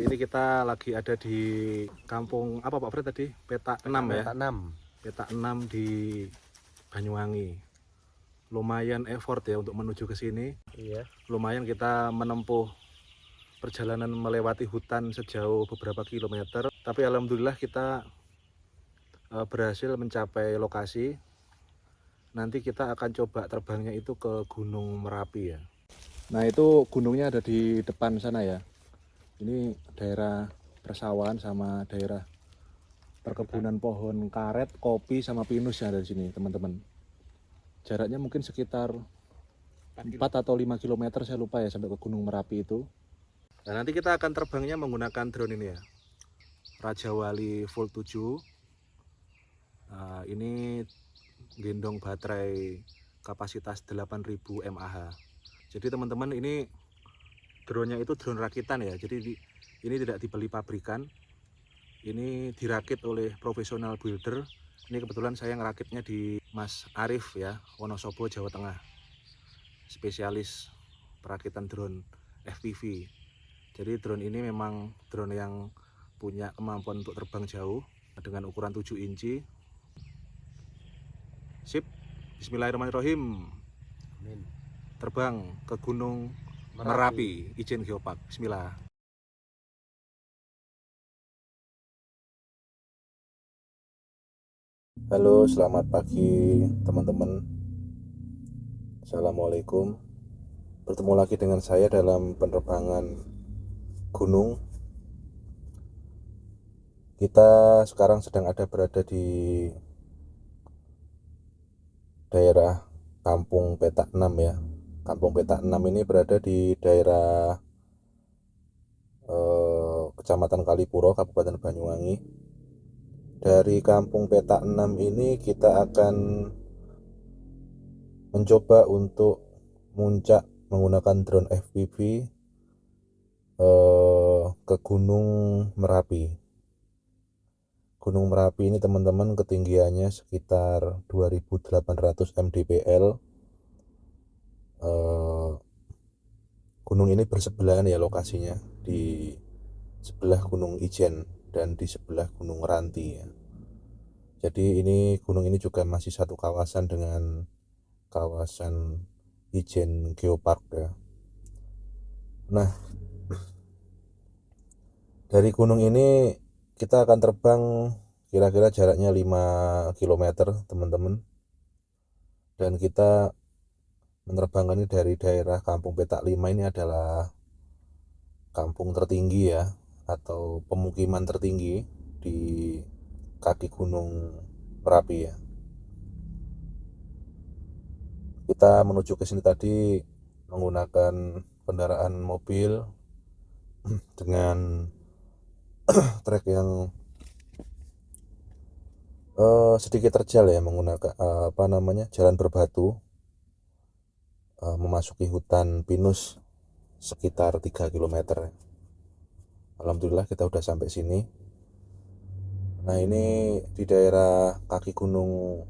Ini kita lagi ada di kampung apa Pak Fred tadi? Petak 6 ya? Petak 6. Petak 6 di Banyuwangi. Lumayan effort ya untuk menuju ke sini. Iya. Lumayan kita menempuh perjalanan melewati hutan sejauh beberapa kilometer. Tapi alhamdulillah kita berhasil mencapai lokasi. Nanti kita akan coba terbangnya itu ke Gunung Merapi ya. Nah itu gunungnya ada di depan sana ya. Ini daerah persawahan sama daerah perkebunan pohon karet, kopi, sama pinus yang ada di sini teman-teman. Jaraknya mungkin sekitar 4 atau 5 km, saya lupa ya, sampai ke Gunung Merapi itu. Nah, nanti kita akan terbangnya menggunakan drone ini ya, Raja Wali Full 7. Nah, ini gendong baterai kapasitas 8000 mAh. Jadi teman-teman, ini drone-nya itu drone rakitan ya, jadi ini tidak dibeli pabrikan. Ini dirakit oleh profesional builder. Ini kebetulan saya ngerakitnya di Mas Arif ya, Wonosobo, Jawa Tengah. Spesialis perakitan drone FPV. Jadi drone ini memang drone yang punya kemampuan untuk terbang jauh dengan ukuran 7 inci. Sip, bismillahirrahmanirrahim. Amin. Terbang ke Gunung Merapi, izin Geopark. Bismillah. Halo, selamat pagi teman-teman. Assalamualaikum. Bertemu lagi dengan saya dalam penerbangan gunung. Kita sekarang sedang berada di daerah Kampung Petak 6 ya. Kampung Petak 6 ini berada di daerah Kecamatan Kalipuro, Kabupaten Banyuwangi. Dari Kampung Petak 6 ini kita akan mencoba untuk muncak menggunakan drone FPV ke Gunung Merapi. Gunung Merapi ini teman-teman ketinggiannya sekitar 2800 mdpl. Gunung ini bersebelahan ya lokasinya, di sebelah Gunung Ijen dan di sebelah Gunung Ranti ya. Jadi gunung ini juga masih satu kawasan dengan kawasan Ijen Geopark ya. Nah, dari gunung ini kita akan terbang kira-kira jaraknya 5 km teman-teman. Dan kita menerbangkan ini dari daerah Kampung Petak 5. Ini adalah kampung tertinggi ya, atau pemukiman tertinggi di kaki Gunung Merapi ya. Kita menuju ke sini tadi menggunakan kendaraan mobil dengan trek yang sedikit terjal ya, menggunakan jalan berbatu, memasuki hutan pinus sekitar 3 km. Alhamdulillah kita udah sampai sini. Nah, ini di daerah kaki Gunung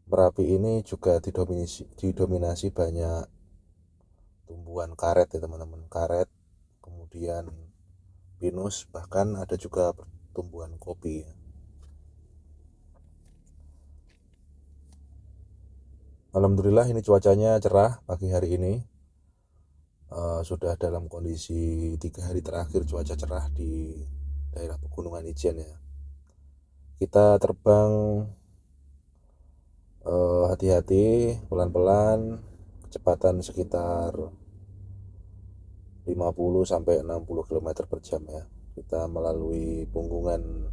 Merapi ini juga didominasi banyak tumbuhan karet ya teman-teman. Karet, kemudian pinus, bahkan ada juga tumbuhan kopi ya. Alhamdulillah ini cuacanya cerah pagi hari ini. Sudah dalam kondisi 3 hari terakhir cuaca cerah di daerah Pegunungan Ijen ya. Kita terbang hati-hati, pelan-pelan, kecepatan sekitar 50 sampai 60 km per jam ya. Kita melalui punggungan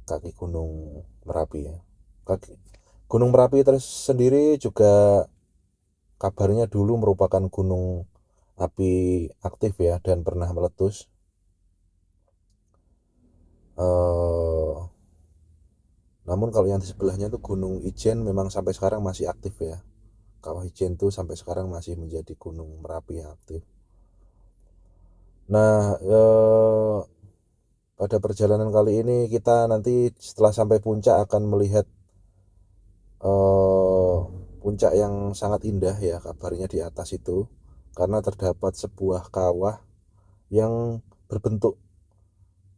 kaki Gunung Merapi ya. Gunung Merapi sendiri juga kabarnya dulu merupakan gunung api aktif ya, dan pernah meletus. Namun kalau yang di sebelahnya itu Gunung Ijen memang sampai sekarang masih aktif ya. Kawah Ijen itu sampai sekarang masih menjadi Gunung Merapi yang aktif. Nah, pada perjalanan kali ini kita nanti setelah sampai puncak akan melihat puncak yang sangat indah ya, kabarnya di atas itu, karena terdapat sebuah kawah yang berbentuk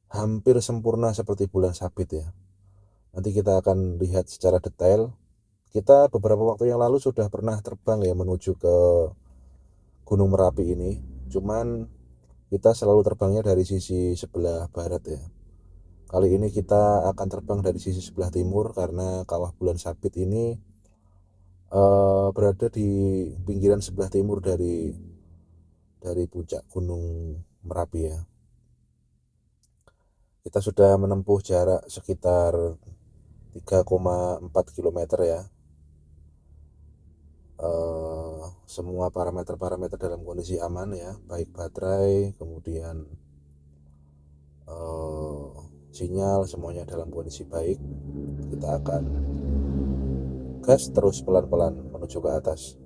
hampir sempurna seperti bulan sabit ya. Nanti kita akan lihat secara detail. Kita beberapa waktu yang lalu sudah pernah terbang ya menuju ke Gunung Merapi ini. Cuman kita selalu terbangnya dari sisi sebelah barat ya. Kali ini kita akan terbang dari sisi sebelah timur karena kawah bulan sabit ini berada di pinggiran sebelah timur dari puncak Gunung Merapi ya. Kita sudah menempuh jarak sekitar 3,4 kilometer ya. Semua parameter-parameter dalam kondisi aman ya, baik baterai, kemudian sinyal, semuanya dalam kondisi baik. Kita akan gas terus pelan-pelan menuju ke atas.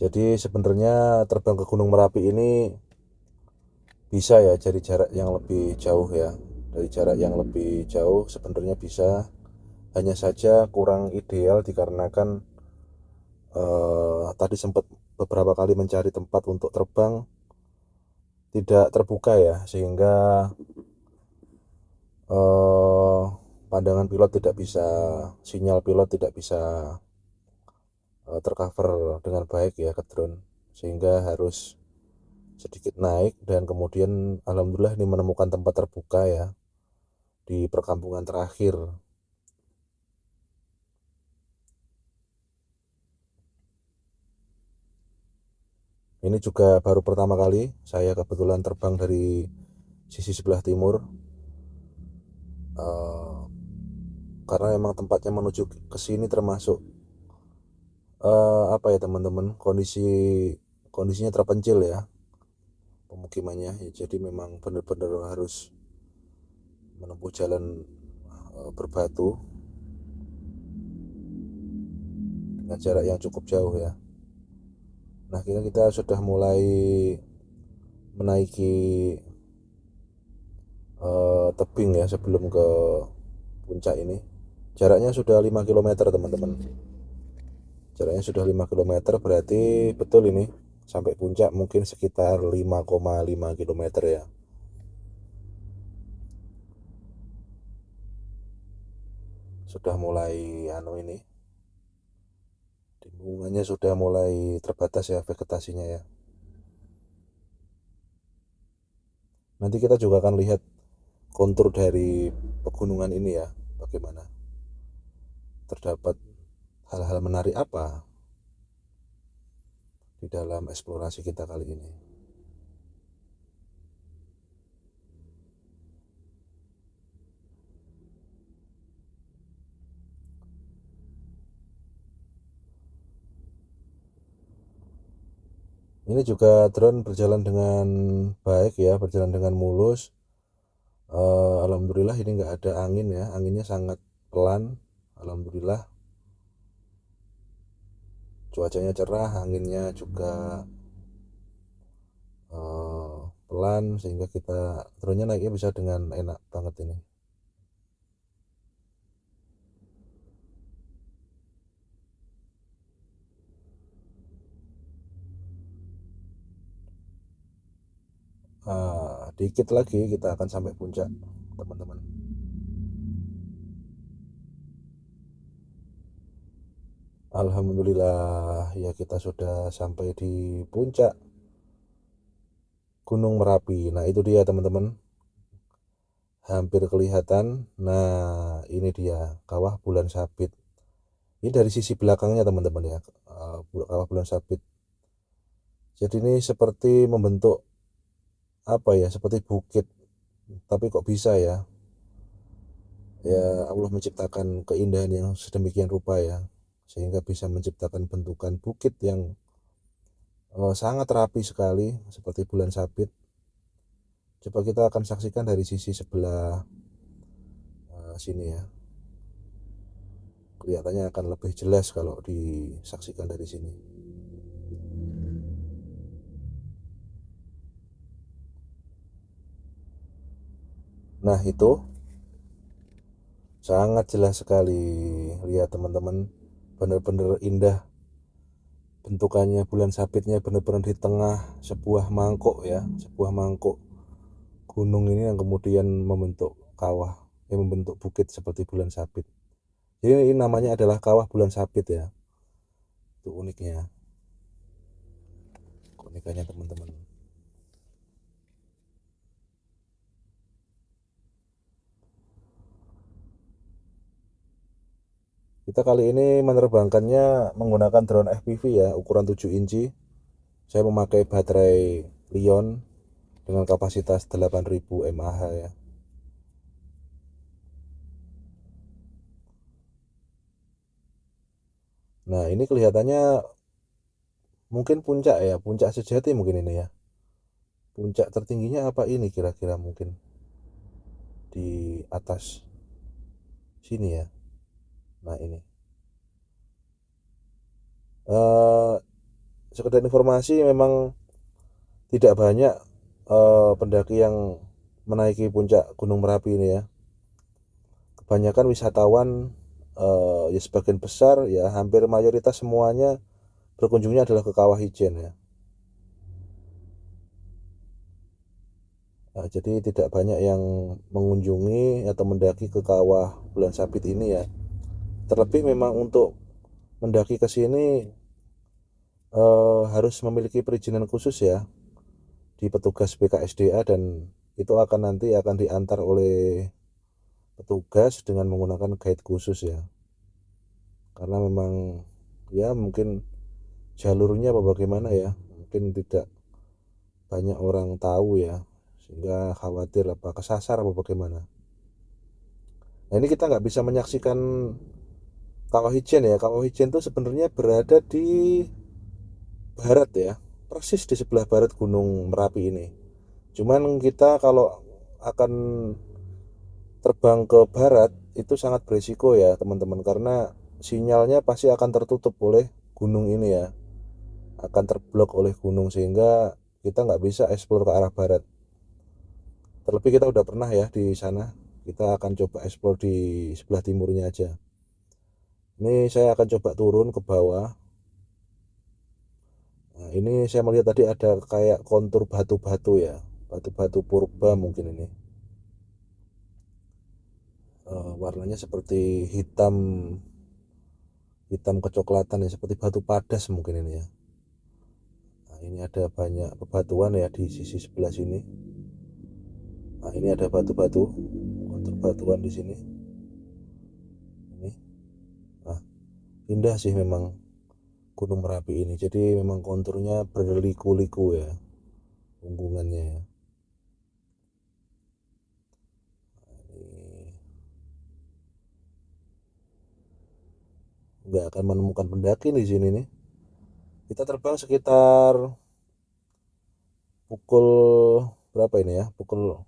Jadi sebenarnya terbang ke Gunung Merapi ini bisa ya dari jarak yang lebih jauh ya. Dari jarak yang lebih jauh sebenarnya bisa, hanya saja kurang ideal dikarenakan tadi sempat beberapa kali mencari tempat untuk terbang tidak terbuka ya, sehingga eh, pandangan pilot tidak bisa, sinyal pilot tidak bisa tercover dengan baik ya ke drone, sehingga harus sedikit naik dan kemudian alhamdulillah ini menemukan tempat terbuka ya di perkampungan terakhir. Ini juga baru pertama kali saya kebetulan terbang dari sisi sebelah timur, eh, karena memang tempatnya menuju ke sini termasuk apa ya teman-teman, kondisinya terpencil ya pemukimannya ya, jadi memang benar-benar harus menempuh jalan berbatu dengan jarak yang cukup jauh ya. Nah kita sudah mulai menaiki tebing ya sebelum ke puncak ini. Jaraknya sudah 5 kilometer teman-teman. Jaraknya sudah 5 kilometer, berarti betul ini sampai puncak mungkin sekitar 5,5 kilometer ya. Sudah mulai ini, lingkungannya sudah mulai terbatas ya vegetasinya ya. Nanti kita juga akan lihat kontur dari pegunungan ini ya, bagaimana, terdapat hal-hal menarik apa di dalam eksplorasi kita kali ini. Ini juga drone berjalan dengan baik ya, berjalan dengan mulus. Alhamdulillah ini nggak ada angin ya, anginnya sangat pelan. Alhamdulillah cuacanya cerah, anginnya juga pelan, sehingga kita drone-nya naiknya bisa dengan enak banget ini. Dikit lagi kita akan sampai puncak teman-teman. Alhamdulillah ya, kita sudah sampai di puncak Gunung Merapi. Nah itu dia teman-teman, hampir kelihatan. Nah ini dia kawah bulan sabit. Ini dari sisi belakangnya teman-teman ya, kawah bulan sabit. Jadi ini seperti membentuk apa ya, seperti bukit, tapi kok bisa ya. Ya Allah menciptakan keindahan yang sedemikian rupa ya, sehingga bisa menciptakan bentukan bukit yang sangat rapi sekali seperti bulan sabit. Coba kita akan saksikan dari sisi sebelah sini ya. Kelihatannya akan lebih jelas kalau disaksikan dari sini. Nah itu sangat jelas sekali, lihat teman-teman, benar-benar indah bentukannya. Bulan sabitnya benar-benar di tengah sebuah mangkok ya, sebuah mangkok gunung ini yang kemudian membentuk kawah, yang membentuk bukit seperti bulan sabit. Jadi ini namanya adalah kawah bulan sabit ya. Itu uniknya, keunikannya teman-teman. Kita kali ini menerbangkannya menggunakan drone FPV ya, ukuran 7 inci. Saya memakai baterai Lion dengan kapasitas 8000 mAh ya. Nah ini kelihatannya mungkin puncak ya, puncak sejati mungkin ini ya. Puncak tertingginya apa ini kira-kira, mungkin di atas sini ya. Nah ini eh sekedar informasi, memang tidak banyak pendaki yang menaiki puncak Gunung Merapi ini ya. Kebanyakan wisatawan, ya sebagian besar ya, hampir mayoritas semuanya berkunjungnya adalah ke Kawah Ijen ya. Nah, jadi tidak banyak yang mengunjungi atau mendaki ke Kawah Bulan Sabit ini ya. Terlebih memang untuk mendaki ke sini harus memiliki perizinan khusus ya di petugas BKSDA, dan itu akan nanti akan diantar oleh petugas dengan menggunakan guide khusus ya. Karena memang ya mungkin jalurnya apa bagaimana ya, mungkin tidak banyak orang tahu ya, sehingga khawatir apa kesasar apa bagaimana. Nah ini kita nggak bisa menyaksikan Kawah Ijen ya. Kawah Ijen itu sebenarnya berada di barat ya, persis di sebelah barat Gunung Merapi ini. Cuman kita kalau akan terbang ke barat itu sangat berisiko ya teman-teman, karena sinyalnya pasti akan tertutup oleh gunung ini ya, akan terblok oleh gunung, sehingga kita nggak bisa eksplor ke arah barat. Terlebih kita udah pernah ya di sana, kita akan coba eksplor di sebelah timurnya aja. Ini saya akan coba turun ke bawah. Nah, ini saya melihat tadi ada kayak kontur batu-batu ya, batu-batu purba mungkin ini. Warnanya seperti hitam, hitam kecoklatan ya, seperti batu padas mungkin ini ya. Nah, ini ada banyak bebatuan ya di sisi sebelah sini. Nah, ini ada batu-batu, kontur batuan di sini. Ini, nah, indah sih memang Gunung Merapi ini. Jadi memang konturnya berliku-liku ya, unggungannya ya. Ini nggak akan menemukan pendaki di sini nih. Kita terbang sekitar pukul berapa ini ya? Pukul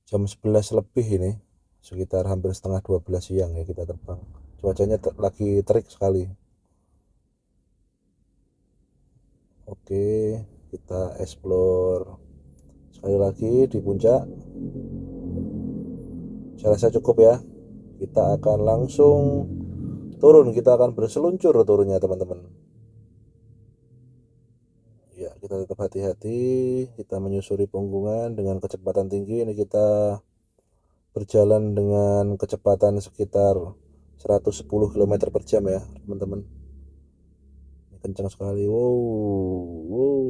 jam 11 lebih ini. Sekitar hampir setengah 12 siang ya kita terbang. Cuacanya lagi terik sekali. Oke, kita explore sekali lagi di puncak. Saya rasa cukup ya. Kita akan langsung turun, kita akan berseluncur turunnya teman-teman. Ya, kita tetap hati-hati, kita menyusuri punggungan dengan kecepatan tinggi. Ini kita berjalan dengan kecepatan sekitar 110 km per jam ya teman-teman. Ini kencang sekali. Wow, wow.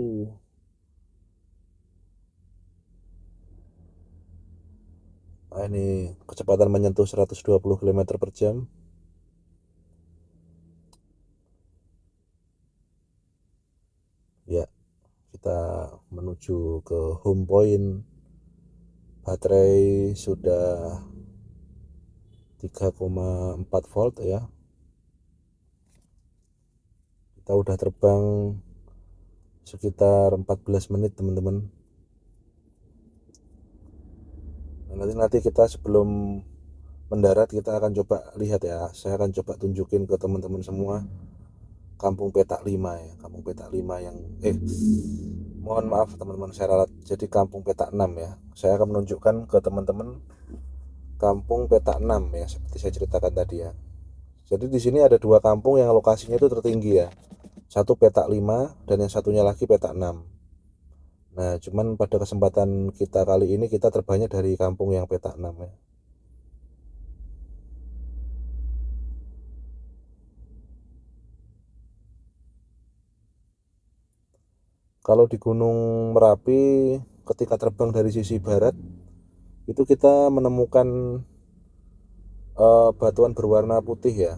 Nah, ini kecepatan menyentuh 120 km per jam. Ya, kita menuju ke home point. Baterai sudah 3,4 volt ya. Kita udah terbang sekitar 14 menit teman-teman. Nah, nanti kita sebelum mendarat kita akan coba lihat ya. Saya akan coba tunjukin ke teman-teman semua Kampung Petak 5 ya. Kampung Petak 5 yang Mohon maaf teman-teman, saya ralat. Jadi kampung peta 6 ya. Saya akan menunjukkan ke teman-teman kampung peta 6 ya, seperti saya ceritakan tadi ya. Jadi di sini ada dua kampung yang lokasinya itu tertinggi ya. Satu peta 5 dan yang satunya lagi peta 6. Nah, cuman pada kesempatan kita kali ini kita terbangnya dari kampung yang peta 6 ya. Kalau di Gunung Merapi ketika terbang dari sisi barat itu kita menemukan batuan berwarna putih ya.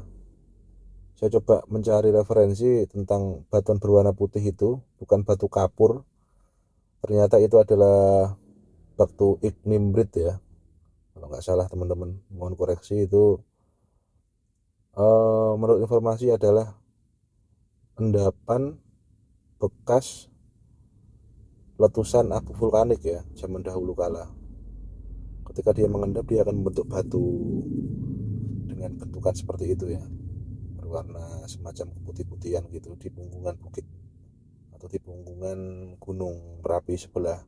Saya coba mencari referensi tentang batuan berwarna putih itu, bukan batu kapur. Ternyata itu adalah batu ignimbrite ya. Kalau nggak salah teman-teman, mohon koreksi itu. Menurut informasi adalah endapan bekas letusan abu vulkanik ya, zaman dahulu kala. Ketika dia mengendap, dia akan membentuk batu dengan bentukan seperti itu ya, berwarna semacam keputih-putihan gitu di punggungan bukit atau di punggungan gunung Merapi sebelah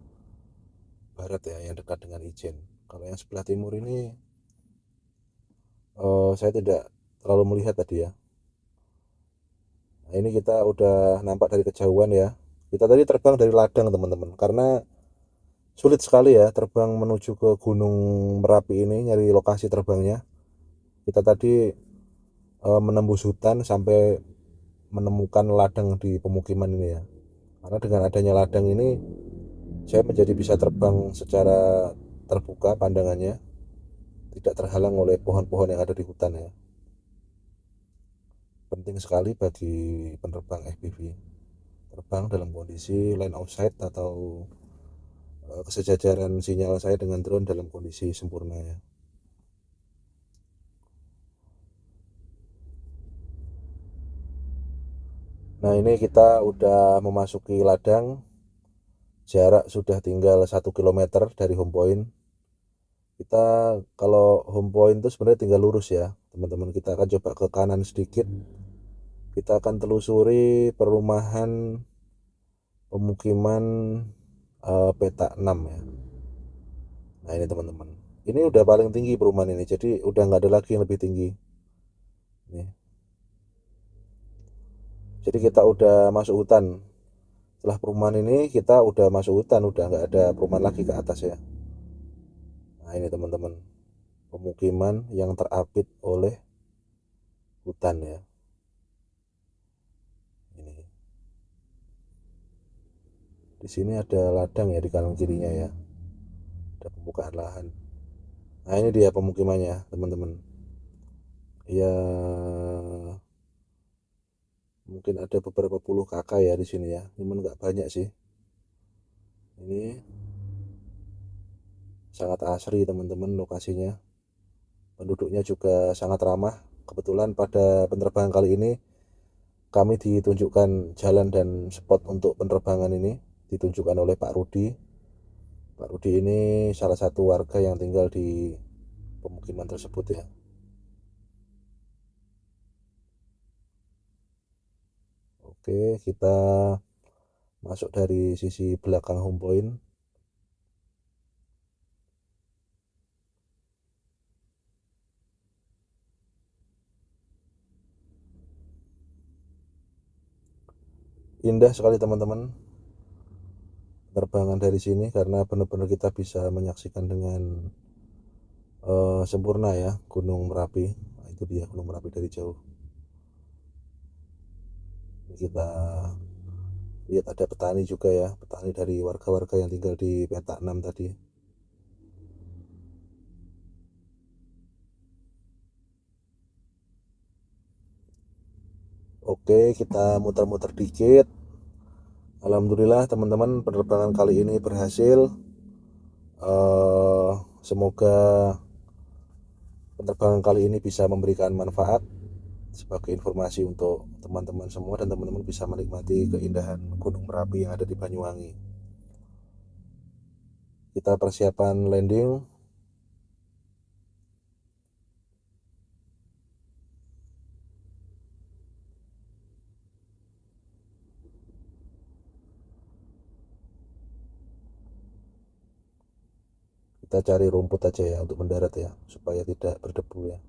barat ya, yang dekat dengan Ijen. Kalau yang sebelah timur ini saya tidak terlalu melihat tadi ya. Nah, ini kita udah nampak dari kejauhan ya. Kita tadi terbang dari ladang teman-teman, karena sulit sekali ya terbang menuju ke Gunung Merapi ini, nyari lokasi terbangnya. Kita tadi menembus hutan sampai menemukan ladang di pemukiman ini ya. Karena dengan adanya ladang ini, saya menjadi bisa terbang secara terbuka pandangannya, tidak terhalang oleh pohon-pohon yang ada di hutan ya. Penting sekali bagi penerbang FPV. Terbang dalam kondisi line of sight atau kesejajaran sinyal saya dengan drone dalam kondisi sempurna ya. Nah, ini kita udah memasuki ladang. Jarak sudah tinggal 1 kilometer dari home point. Kita kalau home point itu sebenarnya tinggal lurus ya teman-teman. Kita akan coba ke kanan sedikit. Kita akan telusuri perumahan pemukiman peta 6 ya. Nah, ini teman-teman, ini udah paling tinggi perumahan ini, jadi udah nggak ada lagi yang lebih tinggi nih. Jadi kita udah masuk hutan. Setelah perumahan ini kita udah masuk hutan, udah nggak ada perumahan lagi ke atas ya. Nah, ini teman-teman, pemukiman yang terapit oleh hutan ya. Ini di sini ada ladang ya di kanan kirinya ya, ada pembukaan lahan. Nah, ini dia pemukimannya teman-teman ya. Mungkin ada beberapa puluh kakak ya di sini ya, namun nggak banyak sih. Ini sangat asri teman-teman lokasinya. Penduduknya juga sangat ramah. Kebetulan pada penerbangan kali ini kami ditunjukkan jalan dan spot untuk penerbangan ini ditunjukkan oleh Pak Rudi. Pak Rudi ini salah satu warga yang tinggal di pemukiman tersebut ya. Oke, kita masuk dari sisi belakang home point. Indah sekali teman-teman penerbangan dari sini, karena benar-benar kita bisa menyaksikan dengan sempurna ya Gunung Merapi. Nah, itu dia Gunung Merapi dari jauh. Ini kita lihat ada petani juga ya, petani dari warga-warga yang tinggal di peta 6 tadi. Oke, kita muter-muter dikit. Alhamdulillah teman-teman, penerbangan kali ini berhasil. Semoga penerbangan kali ini bisa memberikan manfaat sebagai informasi untuk teman-teman semua, dan teman-teman bisa menikmati keindahan Gunung Merapi yang ada di Banyuwangi. Kita persiapan landing. Kita cari rumput aja ya untuk mendarat ya, supaya tidak berdebu ya.